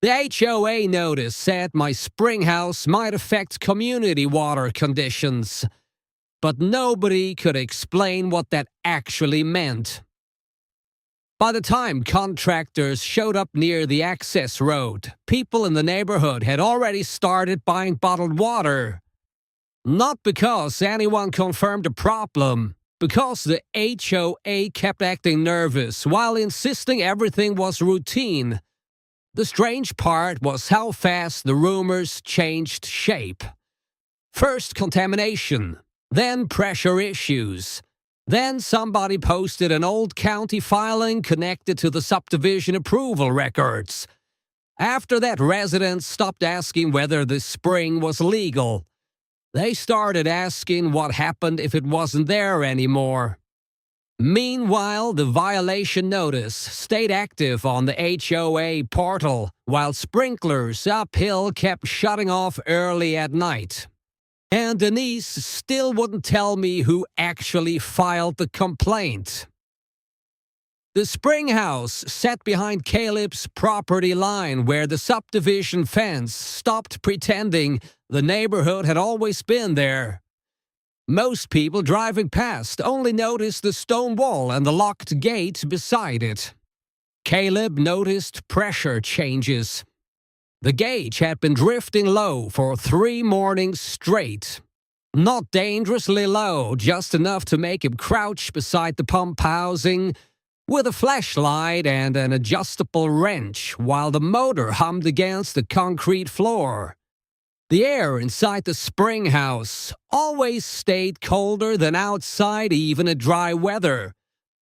The HOA notice said my Springhouse might affect community water conditions, but nobody could explain what that actually meant. By the time contractors showed up near the access road, people in the neighborhood had already started buying bottled water. Not because anyone confirmed a problem, because the HOA kept acting nervous while insisting everything was routine. The strange part was how fast the rumors changed shape. First contamination, then pressure issues. Then somebody posted an old county filing connected to the subdivision approval records. After that, residents stopped asking whether the spring was legal. They started asking what happened if it wasn't there anymore. Meanwhile, the violation notice stayed active on the HOA portal, while sprinklers uphill kept shutting off early at night. And Denise still wouldn't tell me who actually filed the complaint. The Springhouse sat behind Caleb's property line where the subdivision fence stopped pretending the neighborhood had always been there. Most people driving past only noticed the stone wall and the locked gate beside it. Caleb noticed pressure changes. The gauge had been drifting low for 3 mornings straight. Not dangerously low, just enough to make him crouch beside the pump housing with a flashlight and an adjustable wrench while the motor hummed against the concrete floor. The air inside the Springhouse always stayed colder than outside even in dry weather.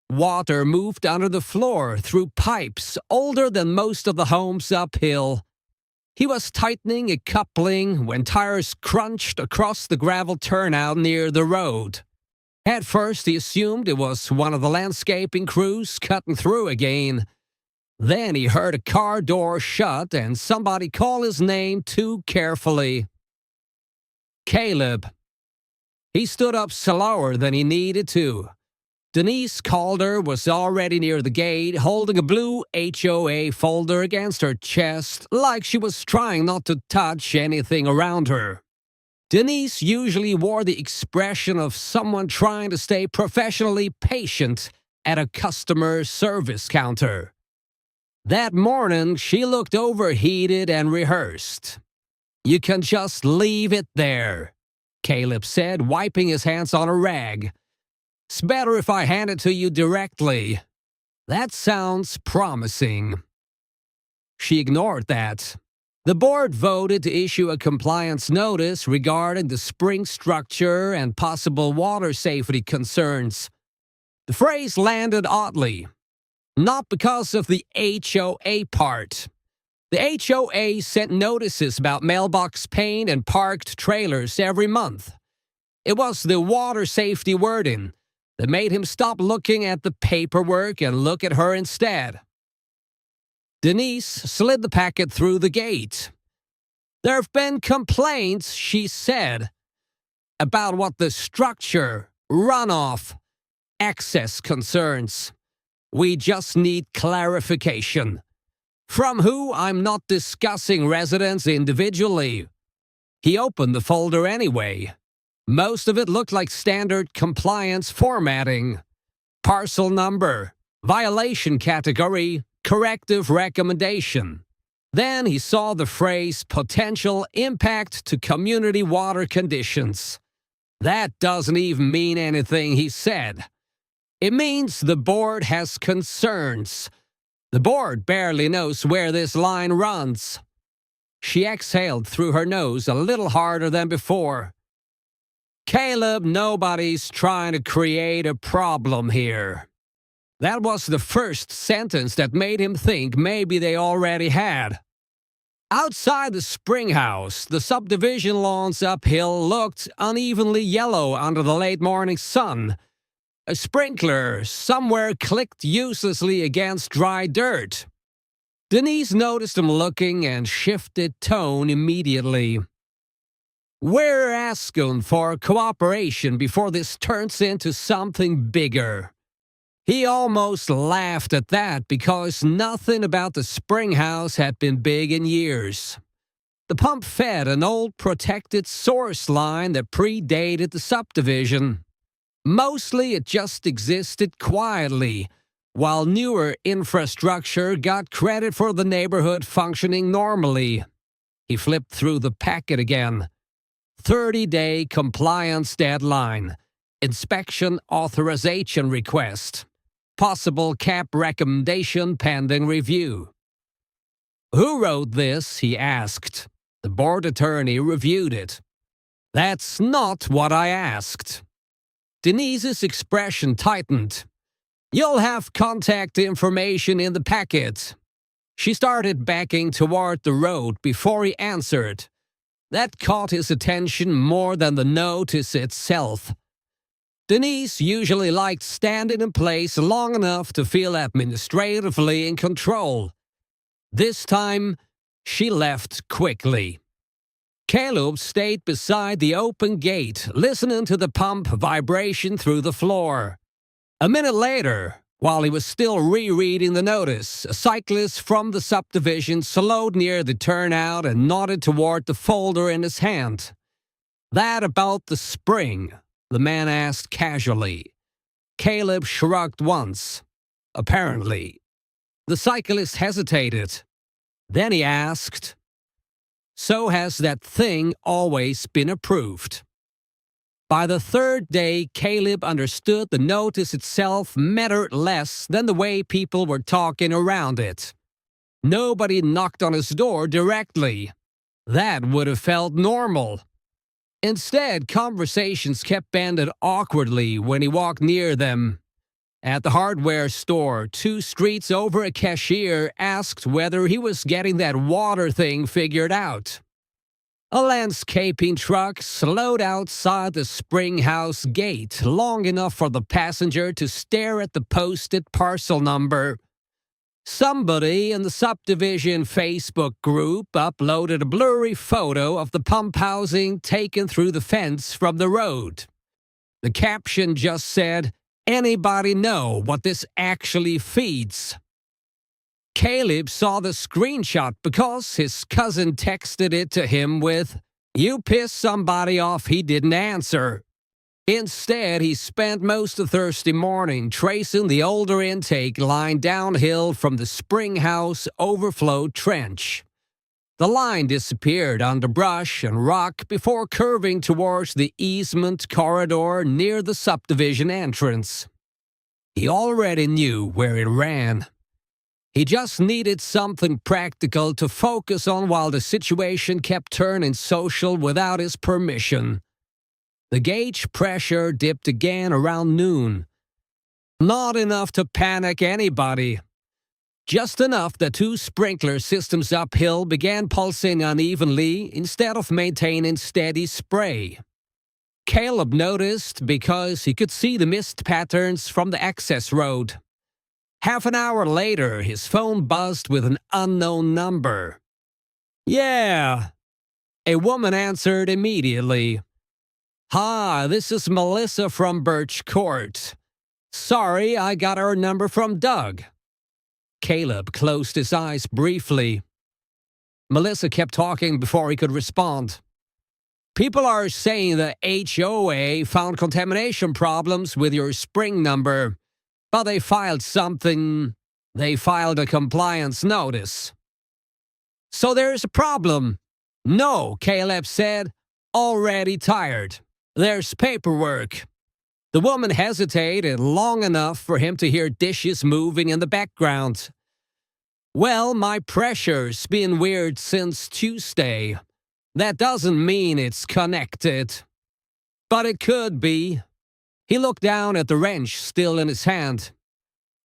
Water moved under the floor through pipes older than most of the homes uphill. He was tightening a coupling when tires crunched across the gravel turnout near the road. At first, he assumed it was one of the landscaping crews cutting through again. Then he heard a car door shut and somebody call his name too carefully. Caleb. He stood up slower than he needed to. Denise Calder was already near the gate, holding a blue HOA folder against her chest, like she was trying not to touch anything around her. Denise usually wore the expression of someone trying to stay professionally patient at a customer service counter. That morning, she looked overheated and rehearsed. "You can just leave it there," Caleb said, wiping his hands on a rag. "It's better if I hand it to you directly." That sounds promising. She ignored that. The board voted to issue a compliance notice regarding the spring structure and possible water safety concerns. The phrase landed oddly. Not because of the HOA part. The HOA sent notices about mailbox paint and parked trailers every month. It was the water safety wording that made him stop looking at the paperwork and look at her instead. Denise slid the packet through the gate. "There have been complaints," she said, "about what the structure, runoff, access concerns. We just need clarification. From who? I'm not discussing residents individually." He opened the folder anyway. Most of it looked like standard compliance formatting. Parcel number, violation category, corrective recommendation. Then he saw the phrase potential impact to community water conditions. That doesn't even mean anything, he said. It means the board has concerns. The board barely knows where this line runs. She exhaled through her nose a little harder than before. "Caleb, nobody's trying to create a problem here." That was the first sentence that made him think maybe they already had. Outside the Springhouse, the subdivision lawns uphill looked unevenly yellow under the late morning sun. A sprinkler somewhere clicked uselessly against dry dirt. Denise noticed him looking and shifted tone immediately. "We're asking for cooperation before this turns into something bigger." He almost laughed at that because nothing about the Springhouse had been big in years. The pump fed an old protected source line that predated the subdivision. Mostly it just existed quietly, while newer infrastructure got credit for the neighborhood functioning normally. He flipped through the packet again. 30-day compliance deadline. Inspection authorization request. Possible cap recommendation pending review. "Who wrote this?" he asked. The board attorney reviewed it. "That's not what I asked." Denise's expression tightened. "You'll have contact information in the packet." She started backing toward the road before he answered. That caught his attention more than the notice itself. Denise usually liked standing in place long enough to feel administratively in control. This time, she left quickly. Caleb stayed beside the open gate, listening to the pump vibration through the floor. A minute later, while he was still rereading the notice, a cyclist from the subdivision slowed near the turnout and nodded toward the folder in his hand. "That about the spring?" the man asked casually. Caleb shrugged once. "Apparently." The cyclist hesitated. Then he asked, "So has that thing always been approved?" By the third day, Caleb understood the notice itself mattered less than the way people were talking around it. Nobody knocked on his door directly. That would have felt normal. Instead, conversations kept ended awkwardly when he walked near them. At the hardware store, 2 streets over, a cashier asked whether he was getting that water thing figured out. A landscaping truck slowed outside the Springhouse gate long enough for the passenger to stare at the posted parcel number. Somebody in the subdivision Facebook group uploaded a blurry photo of the pump housing taken through the fence from the road. The caption just said, "Anybody know what this actually feeds?" Caleb saw the screenshot because his cousin texted it to him with, "You pissed somebody off he didn't answer." Instead, he spent most of Thursday morning tracing the older intake line downhill from the Springhouse overflow trench. The line disappeared under brush and rock before curving towards the easement corridor near the subdivision entrance. He already knew where it ran. He just needed something practical to focus on while the situation kept turning social without his permission. The gauge pressure dipped again around noon. Not enough to panic anybody. Just enough that 2 sprinkler systems uphill began pulsing unevenly instead of maintaining steady spray. Caleb noticed because he could see the mist patterns from the access road. Half an hour later, his phone buzzed with an unknown number. "Yeah." A woman answered immediately. "Hi, this is Melissa from Birch Court. Sorry, I got her number from Doug." Caleb closed his eyes briefly. Melissa kept talking before he could respond. "People are saying the HOA found contamination problems with your spring number, but they filed a compliance notice." "So there's a problem?" "No," Caleb said, already tired. "There's paperwork." The woman hesitated long enough for him to hear dishes moving in the background. "Well, my pressure's been weird since Tuesday. That doesn't mean it's connected. But it could be." He looked down at the wrench still in his hand.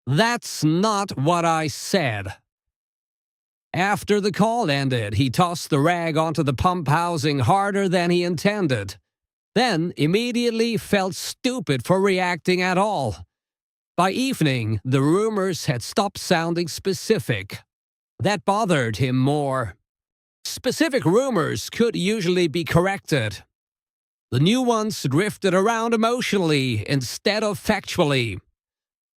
"That's not what I said." After the call ended, he tossed the rag onto the pump housing harder than he intended. Then immediately felt stupid for reacting at all. By evening, the rumors had stopped sounding specific. That bothered him more. Specific rumors could usually be corrected. The new ones drifted around emotionally instead of factually.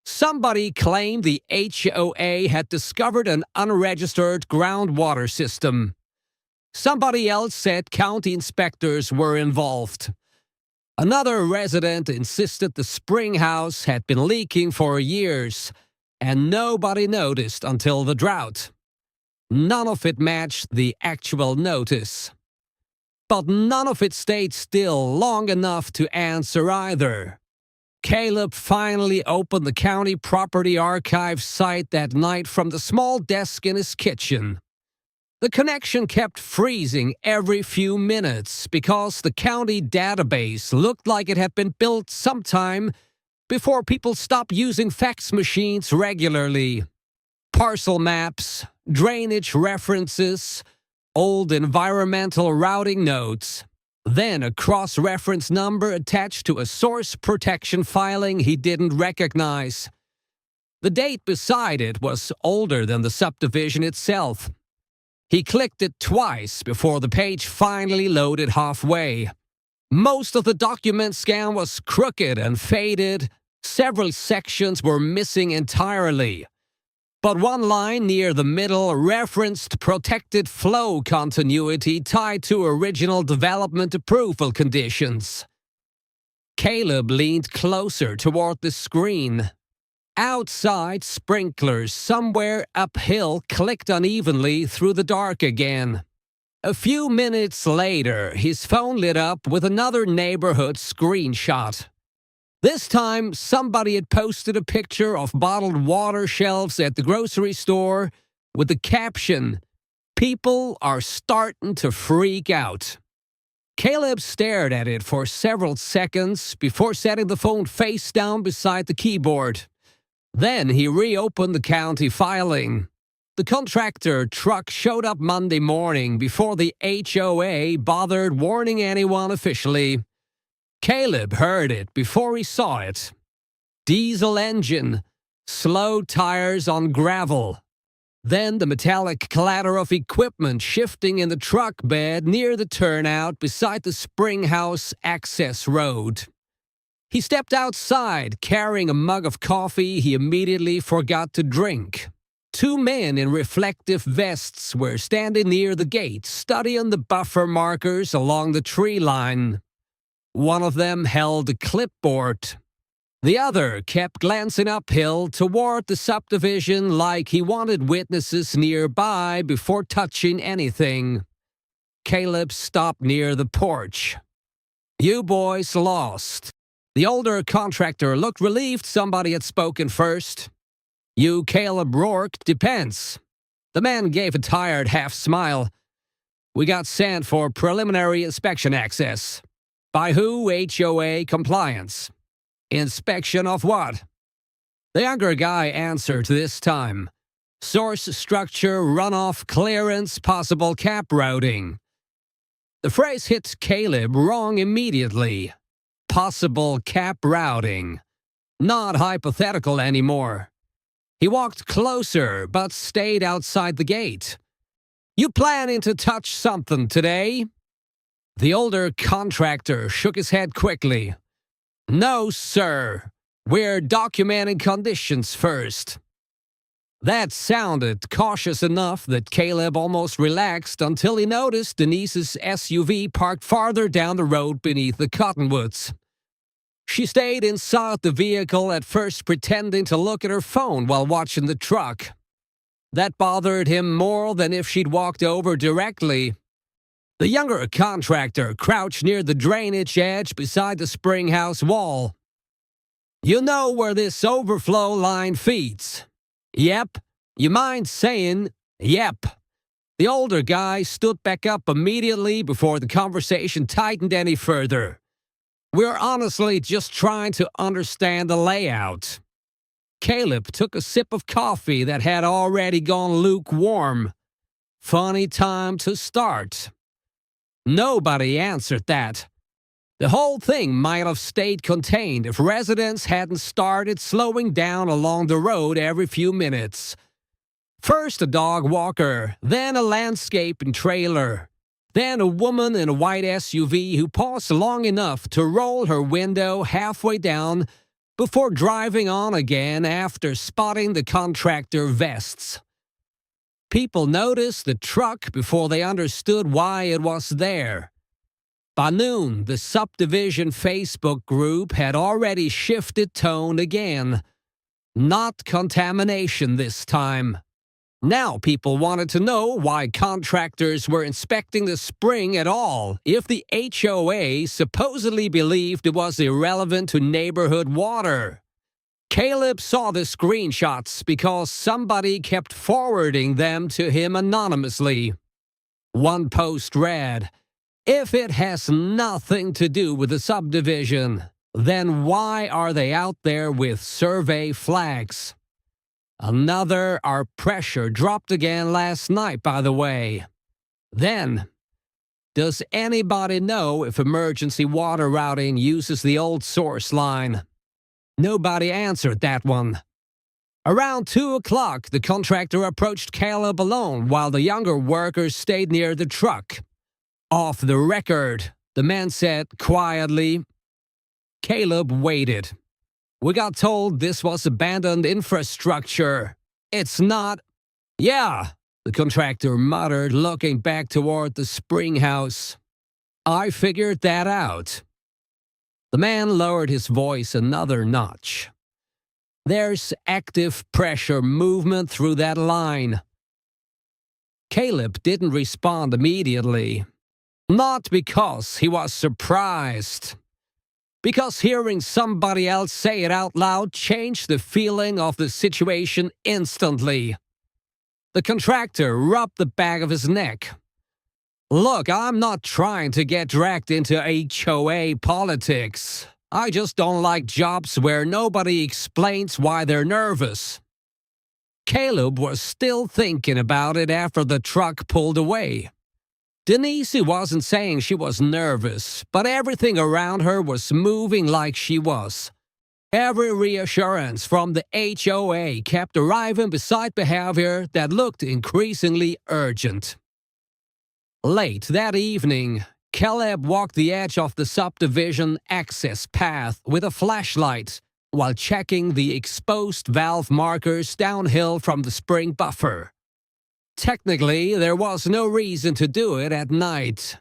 Somebody claimed the HOA had discovered an unregistered groundwater system. Somebody else said county inspectors were involved. Another resident insisted the Springhouse had been leaking for years, and nobody noticed until the drought. None of it matched the actual notice. But none of it stayed still long enough to answer either. Caleb finally opened the county property archive site that night from the small desk in his kitchen. The connection kept freezing every few minutes because the county database looked like it had been built sometime before people stopped using fax machines regularly. Parcel maps, drainage references, old environmental routing notes, then a cross-reference number attached to a source protection filing he didn't recognize. The date beside it was older than the subdivision itself. He clicked it twice before the page finally loaded halfway. Most of the document scan was crooked and faded. Several sections were missing entirely. But one line near the middle referenced protected flow continuity tied to original development approval conditions. Caleb leaned closer toward the screen. Outside, sprinklers somewhere uphill clicked unevenly through the dark again. A few minutes later, his phone lit up with another neighborhood screenshot. This time, somebody had posted a picture of bottled water shelves at the grocery store with the caption, "People are starting to freak out." Caleb stared at it for several seconds before setting the phone face down beside the keyboard. Then he reopened the county filing. The contractor truck showed up Monday morning before the HOA bothered warning anyone officially. Caleb heard it before he saw it. Diesel engine, slow tires on gravel. Then the metallic clatter of equipment shifting in the truck bed near the turnout beside the Springhouse access road. He stepped outside, carrying a mug of coffee he immediately forgot to drink. Two men in reflective vests were standing near the gate, studying the buffer markers along the tree line. One of them held a clipboard. The other kept glancing uphill toward the subdivision like he wanted witnesses nearby before touching anything. Caleb stopped near the porch. "You boys lost." The older contractor looked relieved somebody had spoken first. "You, Caleb Rourke, depends." The man gave a tired half-smile. "We got sent for preliminary inspection access." "By who? HOA compliance." "Inspection of what?" The younger guy answered this time. "Source structure, runoff clearance, possible cap routing." The phrase hit Caleb wrong immediately. Possible cap routing. Not hypothetical anymore. He walked closer, but stayed outside the gate. "You planning to touch something today?" The older contractor shook his head quickly. "No, sir. We're documenting conditions first." That sounded cautious enough that Caleb almost relaxed until he noticed Denise's SUV parked farther down the road beneath the cottonwoods. She stayed inside the vehicle, at first pretending to look at her phone while watching the truck. That bothered him more than if she'd walked over directly. The younger contractor crouched near the drainage edge beside the Springhouse wall. "You know where this overflow line feeds?" "Yep." "You mind saying, yep?" The older guy stood back up immediately before the conversation tightened any further. "We're honestly just trying to understand the layout." Caleb took a sip of coffee that had already gone lukewarm. Funny time to start. Nobody answered that. The whole thing might have stayed contained if residents hadn't started slowing down along the road every few minutes. First a dog walker, then a landscaping trailer, then a woman in a white SUV who paused long enough to roll her window halfway down before driving on again after spotting the contractor vests. People noticed the truck before they understood why it was there. By noon, the subdivision Facebook group had already shifted tone again. Not contamination this time. Now people wanted to know why contractors were inspecting the spring at all if the HOA supposedly believed it was irrelevant to neighborhood water. Caleb saw the screenshots because somebody kept forwarding them to him anonymously. One post read, "If it has nothing to do with the subdivision, then why are they out there with survey flags?" Another, "Our pressure dropped again last night, by the way." Then, "Does anybody know if emergency water routing uses the old source line?" Nobody answered that one. Around 2 o'clock, the contractor approached Caleb alone while the younger workers stayed near the truck. Off the record, the man said quietly. Caleb waited. "We got told this was abandoned infrastructure. It's not." "Yeah," the contractor muttered, looking back toward the Springhouse. "I figured that out." The man lowered his voice another notch. "There's active pressure movement through that line." Caleb didn't respond immediately. Not because he was surprised. Because hearing somebody else say it out loud changed the feeling of the situation instantly. The contractor rubbed the back of his neck. "Look, I'm not trying to get dragged into HOA politics. I just don't like jobs where nobody explains why they're nervous." Caleb was still thinking about it after the truck pulled away. Denise wasn't saying she was nervous, but everything around her was moving like she was. Every reassurance from the HOA kept arriving beside behavior that looked increasingly urgent. Late that evening, Caleb walked the edge of the subdivision access path with a flashlight while checking the exposed valve markers downhill from the spring buffer. Technically, there was no reason to do it at night.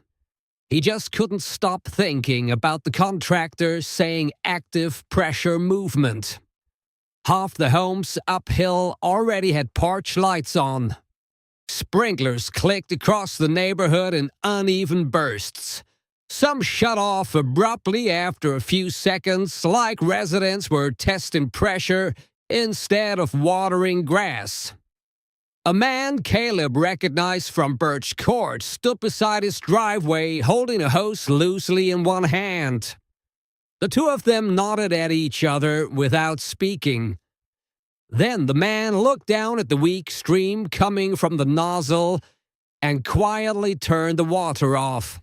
He just couldn't stop thinking about the contractor saying active pressure movement. Half the homes uphill already had porch lights on. Sprinklers clicked across the neighborhood in uneven bursts. Some shut off abruptly after a few seconds, like residents were testing pressure instead of watering grass. A man Caleb recognized from Birch Court stood beside his driveway holding a hose loosely in one hand. The two of them nodded at each other without speaking. Then the man looked down at the weak stream coming from the nozzle and quietly turned the water off.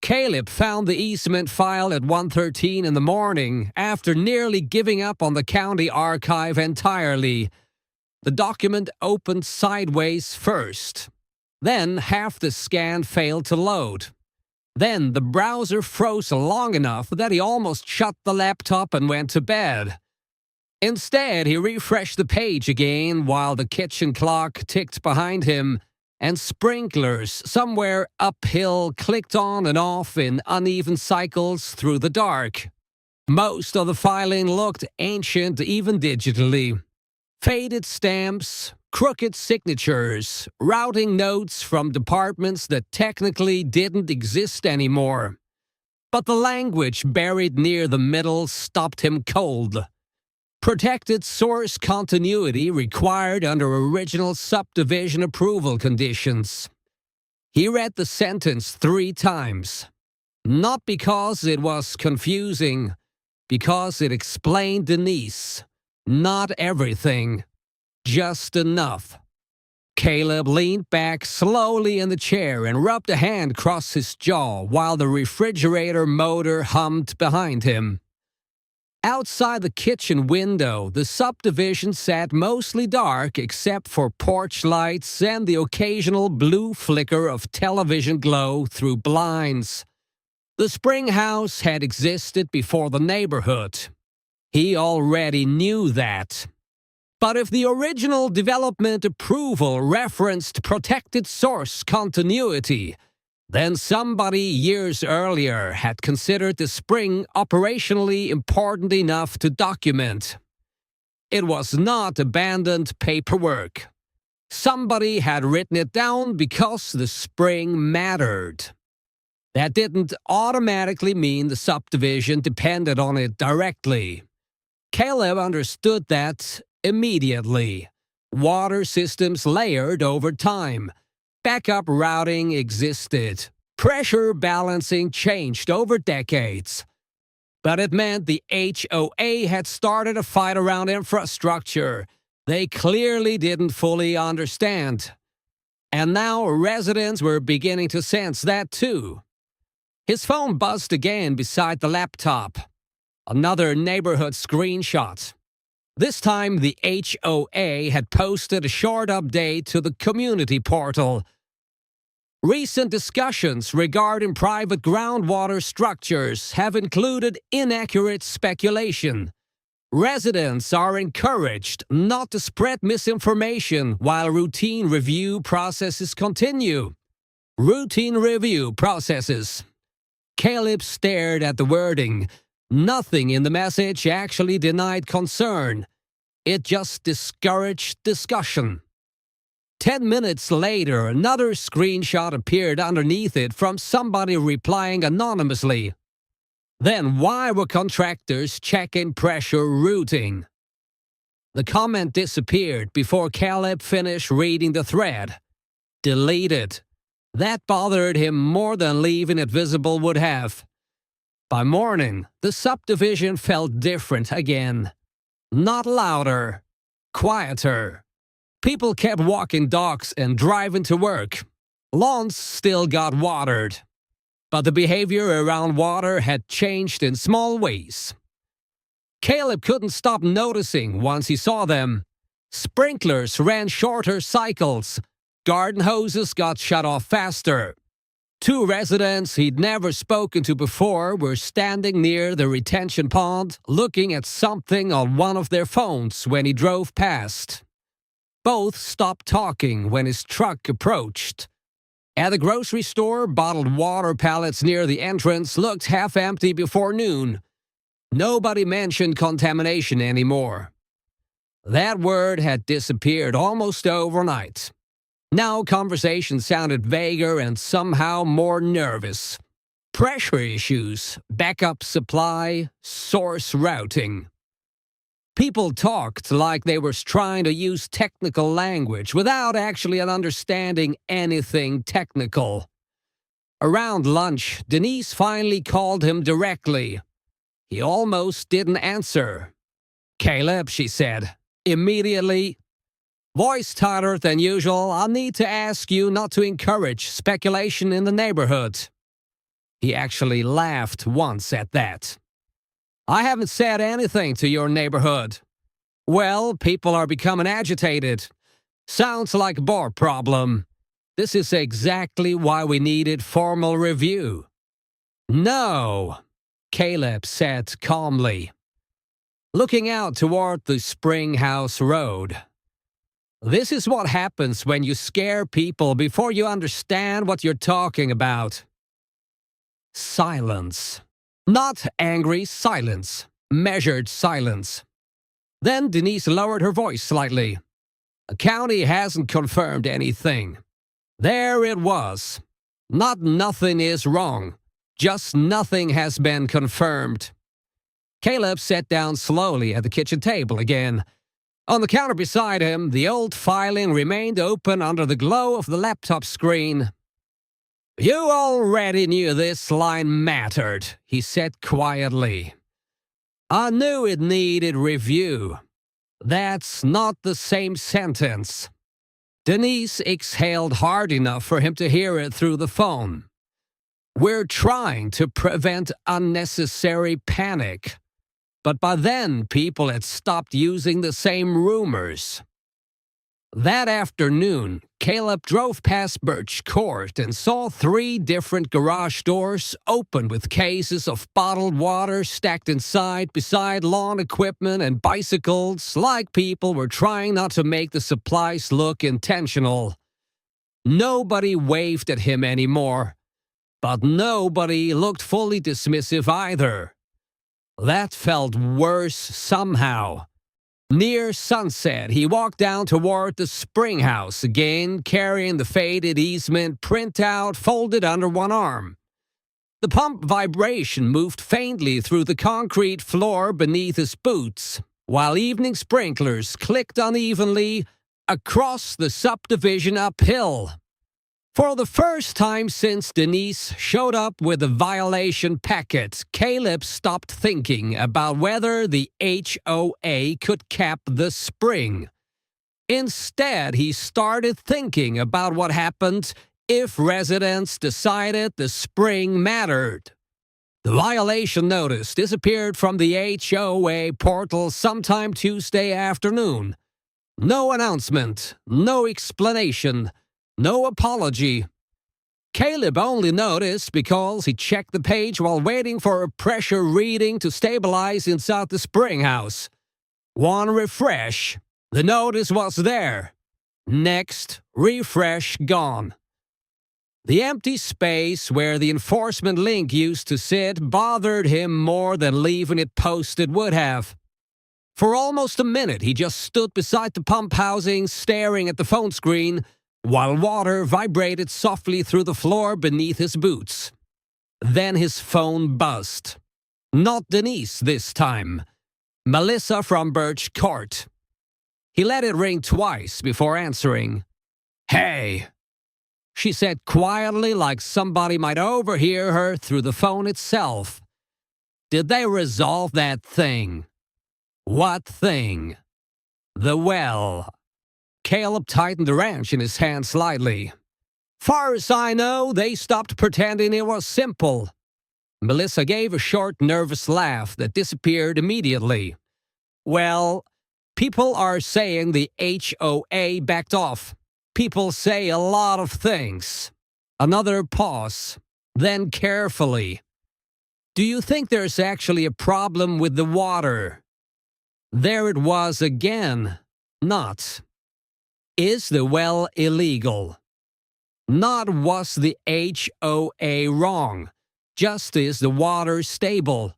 Caleb found the easement file at 1:13 in the morning after nearly giving up on the county archive entirely. The document opened sideways first. Then half the scan failed to load. Then the browser froze long enough that he almost shut the laptop and went to bed. Instead, he refreshed the page again while the kitchen clock ticked behind him and sprinklers somewhere uphill clicked on and off in uneven cycles through the dark. Most of the filing looked ancient even digitally. Faded stamps, crooked signatures, routing notes from departments that technically didn't exist anymore. But the language buried near the middle stopped him cold. Protected source continuity required under original subdivision approval conditions. He read the sentence 3 times. Not because it was confusing, because it explained Denise. Not everything. Just enough. Caleb leaned back slowly in the chair and rubbed a hand across his jaw while the refrigerator motor hummed behind him. Outside the kitchen window, the subdivision sat mostly dark except for porch lights and the occasional blue flicker of television glow through blinds. The Springhouse had existed before the neighborhood. He already knew that. But if the original development approval referenced protected source continuity, then somebody years earlier had considered the spring operationally important enough to document. It was not abandoned paperwork. Somebody had written it down because the spring mattered. That didn't automatically mean the subdivision depended on it directly. Caleb understood that immediately. Water systems layered over time. Backup routing existed. Pressure balancing changed over decades. But it meant the HOA had started a fight around infrastructure they clearly didn't fully understand. And now residents were beginning to sense that too. His phone buzzed again beside the laptop. Another neighborhood screenshot. This time the HOA had posted a short update to the community portal. Recent discussions regarding private groundwater structures have included inaccurate speculation. Residents are encouraged not to spread misinformation while routine review processes continue. Routine review processes. Caleb stared at the wording. Nothing in the message actually denied concern. It just discouraged discussion. 10 minutes later, another screenshot appeared underneath it from somebody replying anonymously. Then why were contractors checking pressure routing? The comment disappeared before Caleb finished reading the thread. Deleted. That bothered him more than leaving it visible would have. By morning, the subdivision felt different again. Not louder, quieter. People kept walking dogs and driving to work. Lawns still got watered. But the behavior around water had changed in small ways. Caleb couldn't stop noticing once he saw them. Sprinklers ran shorter cycles. Garden hoses got shut off faster. Two residents he'd never spoken to before were standing near the retention pond, looking at something on one of their phones when he drove past. Both stopped talking when his truck approached. At the grocery store, bottled water pallets near the entrance looked half empty before noon. Nobody mentioned contamination anymore. That word had disappeared almost overnight. Now conversation sounded vaguer and somehow more nervous. Pressure issues, backup supply, source routing. People talked like they were trying to use technical language without actually understanding anything technical. Around lunch, Denise finally called him directly. He almost didn't answer. "Caleb," she said, immediately. Voice tighter than usual, "I need to ask you not to encourage speculation in the neighborhood." He actually laughed once at that. "I haven't said anything to your neighborhood." "Well, people are becoming agitated. Sounds like a bar problem. This is exactly why we needed formal review." "No," Caleb said calmly, looking out toward the Springhouse road. "This is what happens when you scare people before you understand what you're talking about." Silence. Not angry silence. Measured silence. Then Denise lowered her voice slightly. "The county hasn't confirmed anything." There it was. Not nothing is wrong. Just nothing has been confirmed. Caleb sat down slowly at the kitchen table again. On the counter beside him, the old filing remained open under the glow of the laptop screen. "You already knew this line mattered," he said quietly. "I knew it needed review." That's not the same sentence. Denise exhaled hard enough for him to hear it through the phone. "We're trying to prevent unnecessary panic." But by then, people had stopped using the same rumors. That afternoon, Caleb drove past Birch Court and saw 3 different garage doors open with cases of bottled water stacked inside beside lawn equipment and bicycles, like people were trying not to make the supplies look intentional. Nobody waved at him anymore, but nobody looked fully dismissive either. That felt worse somehow. Near sunset, he walked down toward the Springhouse again, carrying the faded easement printout folded under one arm. The pump vibration moved faintly through the concrete floor beneath his boots, while evening sprinklers clicked unevenly across the subdivision uphill. For the first time since Denise showed up with a violation packet, Caleb stopped thinking about whether the HOA could cap the spring. Instead, he started thinking about what happened if residents decided the spring mattered. The violation notice disappeared from the HOA portal sometime Tuesday afternoon. No announcement, no explanation, no apology. Caleb only noticed because he checked the page while waiting for a pressure reading to stabilize inside the Springhouse. One refresh. The notice was there. Next, refresh gone. The empty space where the enforcement link used to sit bothered him more than leaving it posted would have. For almost a minute, he just stood beside the pump housing, staring at the phone screen, while water vibrated softly through the floor beneath his boots. Then his phone buzzed. Not Denise this time. Melissa from Birch Court. He let it ring twice before answering. "Hey," she said quietly, like somebody might overhear her through the phone itself. "Did they resolve that thing?" "What thing?" "The well." Caleb tightened the wrench in his hand slightly. "Far as I know, they stopped pretending it was simple." Melissa gave a short, nervous laugh that disappeared immediately. "Well, people are saying the HOA backed off. People say a lot of things." Another pause, then carefully. "Do you think there's actually a problem with the water?" There it was again. Not. Is the well illegal? Not was the HOA wrong. Just is the water stable?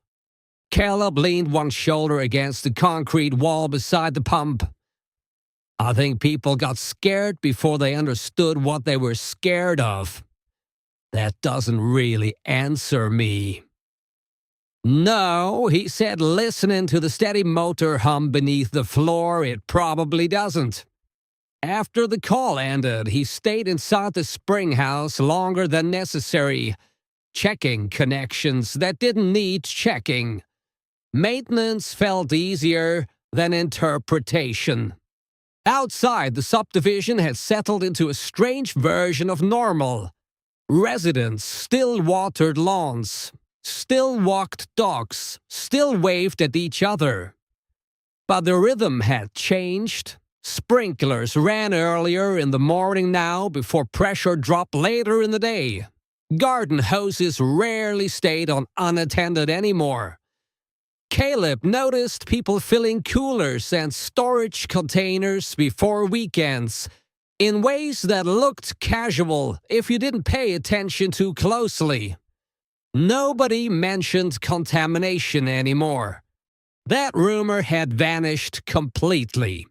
Caleb leaned one shoulder against the concrete wall beside the pump. "I think people got scared before they understood what they were scared of." "That doesn't really answer me." "No," he said, listening to the steady motor hum beneath the floor, "it probably doesn't." After the call ended, he stayed inside the Springhouse longer than necessary, checking connections that didn't need checking. Maintenance felt easier than interpretation. Outside, the subdivision had settled into a strange version of normal. Residents still watered lawns, still walked dogs, still waved at each other. But the rhythm had changed. Sprinklers ran earlier in the morning now before pressure dropped later in the day. Garden hoses rarely stayed on unattended anymore. Caleb noticed people filling coolers and storage containers before weekends in ways that looked casual if you didn't pay attention too closely. Nobody mentioned contamination anymore. That rumor had vanished completely.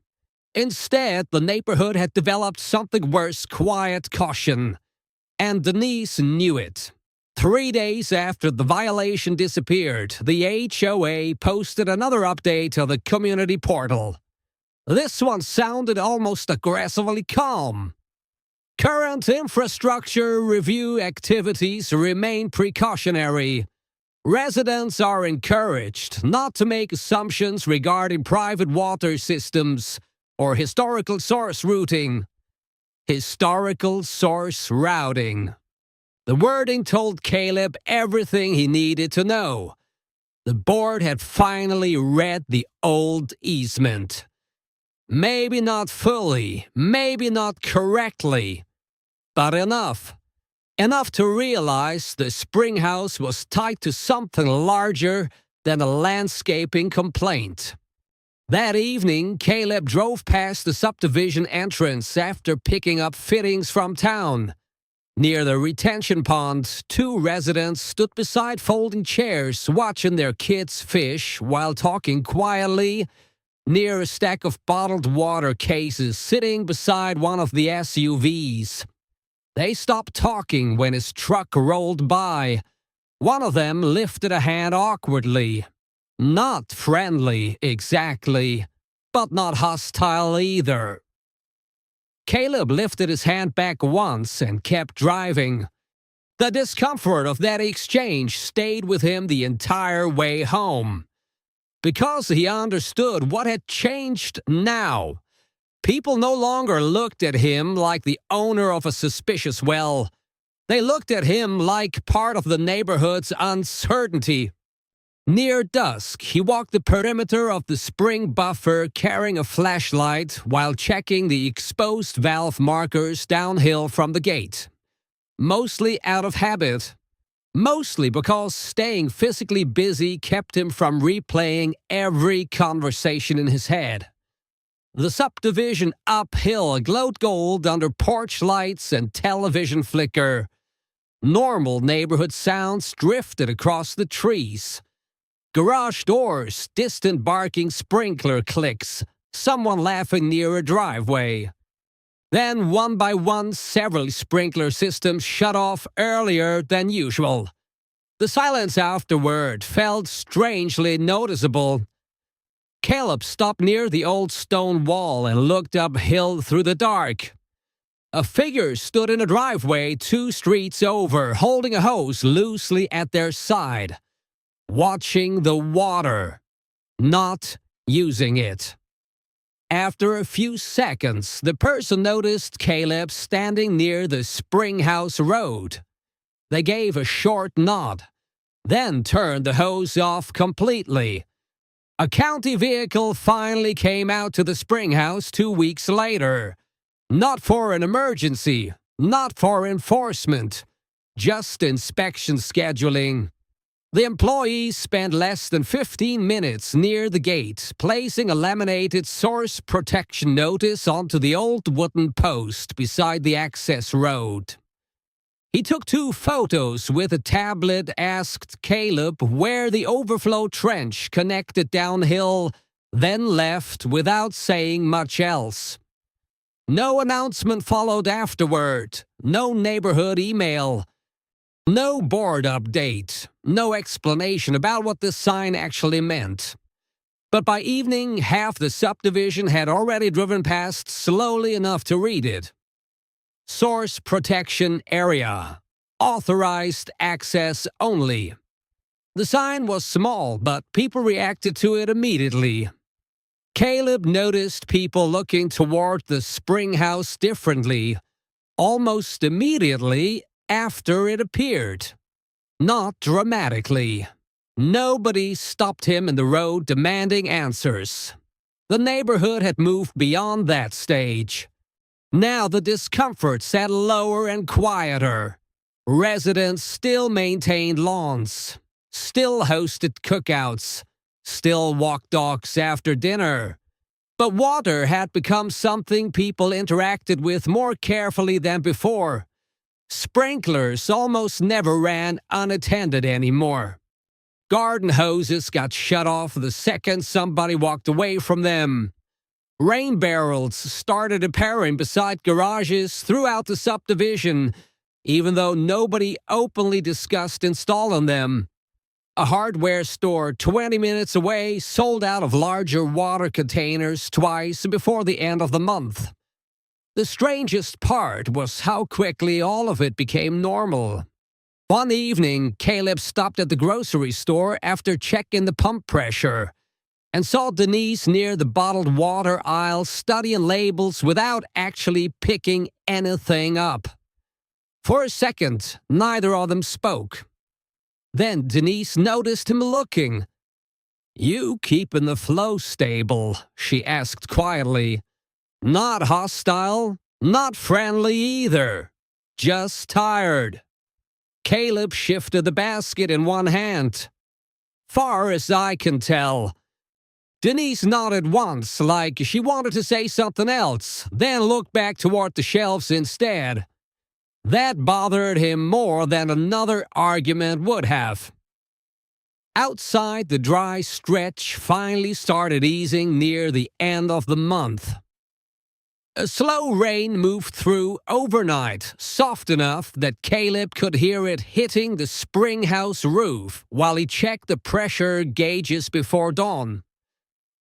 Instead, the neighborhood had developed something worse: quiet caution. And Denise knew it. 3 days after the violation disappeared, the HOA posted another update to the community portal. This one sounded almost aggressively calm. "Current infrastructure review activities remain precautionary. Residents are encouraged not to make assumptions regarding private water systems or historical source routing." Historical source routing. The wording told Caleb everything he needed to know. The board had finally read the old easement. Maybe not fully, maybe not correctly, but enough. Enough to realize the Springhouse was tied to something larger than a landscaping complaint. That evening, Caleb drove past the subdivision entrance after picking up fittings from town. Near the retention pond, two residents stood beside folding chairs watching their kids fish while talking quietly near a stack of bottled water cases sitting beside one of the SUVs. They stopped talking when his truck rolled by. One of them lifted a hand awkwardly. Not friendly, exactly, but not hostile either. Caleb lifted his hand back once and kept driving. The discomfort of that exchange stayed with him the entire way home. Because he understood what had changed now. People no longer looked at him like the owner of a suspicious well. They looked at him like part of the neighborhood's uncertainty. Near dusk, he walked the perimeter of the spring buffer carrying a flashlight while checking the exposed valve markers downhill from the gate. Mostly out of habit. Mostly because staying physically busy kept him from replaying every conversation in his head. The subdivision uphill glowed gold under porch lights and television flicker. Normal neighborhood sounds drifted across the trees. Garage doors, distant barking sprinkler clicks, someone laughing near a driveway. Then, one by one, several sprinkler systems shut off earlier than usual. The silence afterward felt strangely noticeable. Caleb stopped near the old stone wall and looked uphill through the dark. A figure stood in a driveway 2 streets over, holding a hose loosely at their side. Watching the water, not using it. After a few seconds, the person noticed Caleb standing near the Springhouse road. They gave a short nod, then turned the hose off completely. A county vehicle finally came out to the Springhouse 2 weeks later. Not for an emergency, not for enforcement, just inspection scheduling. The employees spent less than 15 minutes near the gate, placing a laminated source protection notice onto the old wooden post beside the access road. He took 2 photos with a tablet, asked Caleb where the overflow trench connected downhill, then left without saying much else. No announcement followed afterward, no neighborhood email. No board update, no explanation about what this sign actually meant. But by evening, half the subdivision had already driven past slowly enough to read it. Source Protection Area. Authorized access only. The sign was small, but people reacted to it immediately. Caleb noticed people looking toward the Springhouse differently, almost immediately after it appeared. Not dramatically. Nobody stopped him in the road demanding answers. The neighborhood had moved beyond that stage. Now the discomfort sat lower and quieter. Residents still maintained lawns, still hosted cookouts, still walked dogs after dinner. But water had become something people interacted with more carefully than before. Sprinklers almost never ran unattended anymore. Garden hoses got shut off the second somebody walked away from them. Rain barrels started appearing beside garages throughout the subdivision, even though nobody openly discussed installing them. A hardware store 20 minutes away sold out of larger water containers twice before the end of the month. The strangest part was how quickly all of it became normal. One evening, Caleb stopped at the grocery store after checking the pump pressure and saw Denise near the bottled water aisle studying labels without actually picking anything up. For a second, neither of them spoke. Then Denise noticed him looking. "You keeping the flow stable?" she asked quietly. "Not hostile, not friendly either. Just tired." Caleb shifted the basket in one hand. "Far as I can tell." Denise nodded once, like she wanted to say something else, then looked back toward the shelves instead. That bothered him more than another argument would have. Outside, the dry stretch finally started easing near the end of the month. A slow rain moved through overnight, soft enough that Caleb could hear it hitting the Springhouse roof while he checked the pressure gauges before dawn.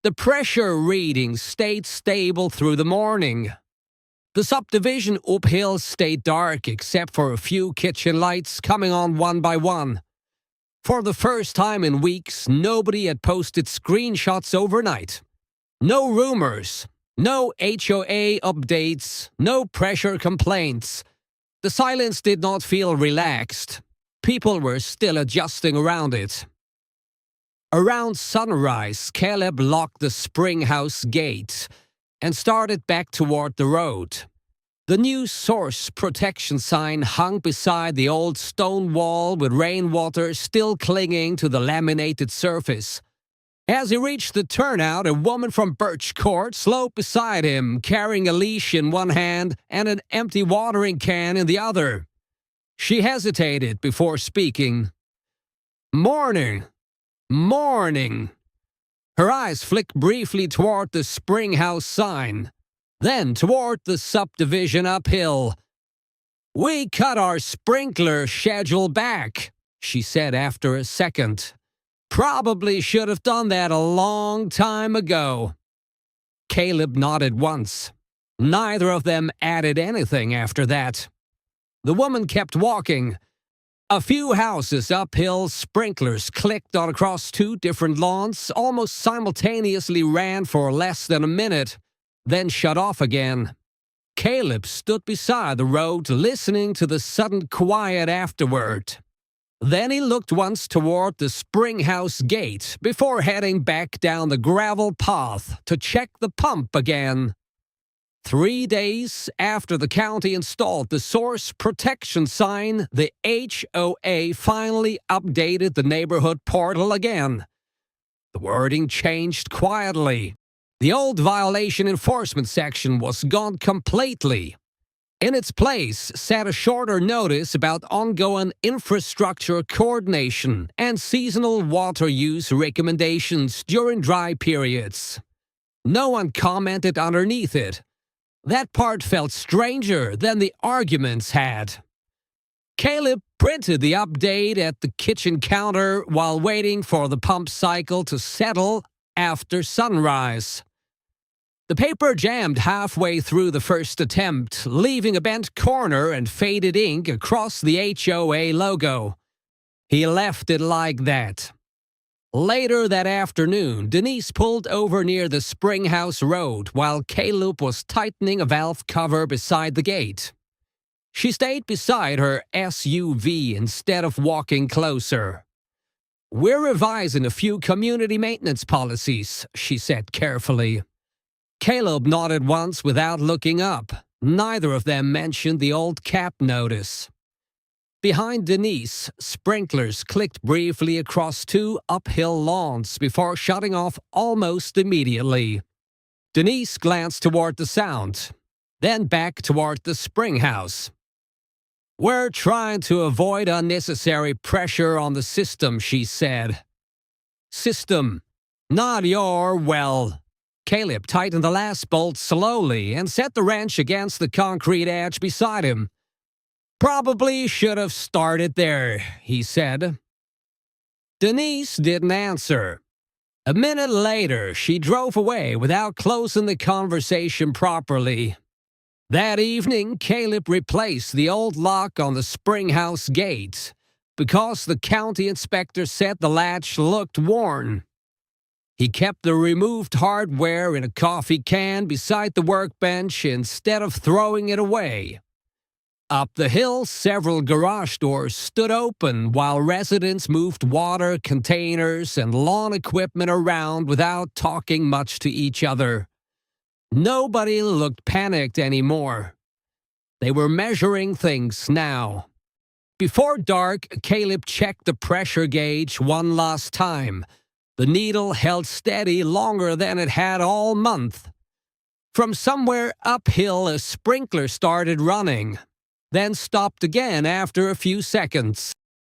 The pressure reading stayed stable through the morning. The subdivision uphill stayed dark except for a few kitchen lights coming on one by one. For the first time in weeks, nobody had posted screenshots overnight. No rumors, no HOA updates, no pressure complaints. The silence did not feel relaxed. People were still adjusting around it. Around sunrise, Caleb locked the Springhouse gate and started back toward the road. The new source protection sign hung beside the old stone wall with rainwater still clinging to the laminated surface. As he reached the turnout, a woman from Birch Court slowed beside him, carrying a leash in one hand and an empty watering can in the other. She hesitated before speaking. "Morning. Morning." Her eyes flicked briefly toward the Springhouse sign, then toward the subdivision uphill. "We cut our sprinkler schedule back," she said after a second. "Probably should have done that a long time ago." Caleb nodded once. Neither of them added anything after that. The woman kept walking. A few houses uphill, sprinklers clicked on across two different lawns, almost simultaneously ran for less than a minute, then shut off again. Caleb stood beside the road, listening to the sudden quiet afterward. Then he looked once toward the Springhouse gate before heading back down the gravel path to check the pump again. 3 days after the county installed the source protection sign, the HOA finally updated the neighborhood portal again. The wording changed quietly. The old violation enforcement section was gone completely. In its place sat a shorter notice about ongoing infrastructure coordination and seasonal water use recommendations during dry periods. No one commented underneath it. That part felt stranger than the arguments had. Caleb printed the update at the kitchen counter while waiting for the pump cycle to settle after sunrise. The paper jammed halfway through the first attempt, leaving a bent corner and faded ink across the HOA logo. He left it like that. Later that afternoon, Denise pulled over near the Springhouse Road while Caleb was tightening a valve cover beside the gate. She stayed beside her SUV instead of walking closer. "We're revising a few community maintenance policies," she said carefully. Caleb nodded once without looking up. Neither of them mentioned the old cap notice. Behind Denise, sprinklers clicked briefly across two uphill lawns before shutting off almost immediately. Denise glanced toward the sound, then back toward the Springhouse. "We're trying to avoid unnecessary pressure on the system," she said. "System, not your, well." Caleb tightened the last bolt slowly and set the wrench against the concrete edge beside him. "Probably should have started there," he said. Denise didn't answer. A minute later, she drove away without closing the conversation properly. That evening, Caleb replaced the old lock on the Springhouse gate because the county inspector said the latch looked worn. He kept the removed hardware in a coffee can beside the workbench instead of throwing it away. Up the hill, several garage doors stood open while residents moved water containers and lawn equipment around without talking much to each other. Nobody looked panicked anymore. They were measuring things now. Before dark, Caleb checked the pressure gauge one last time. The needle held steady longer than it had all month. From somewhere uphill, a sprinkler started running, then stopped again after a few seconds.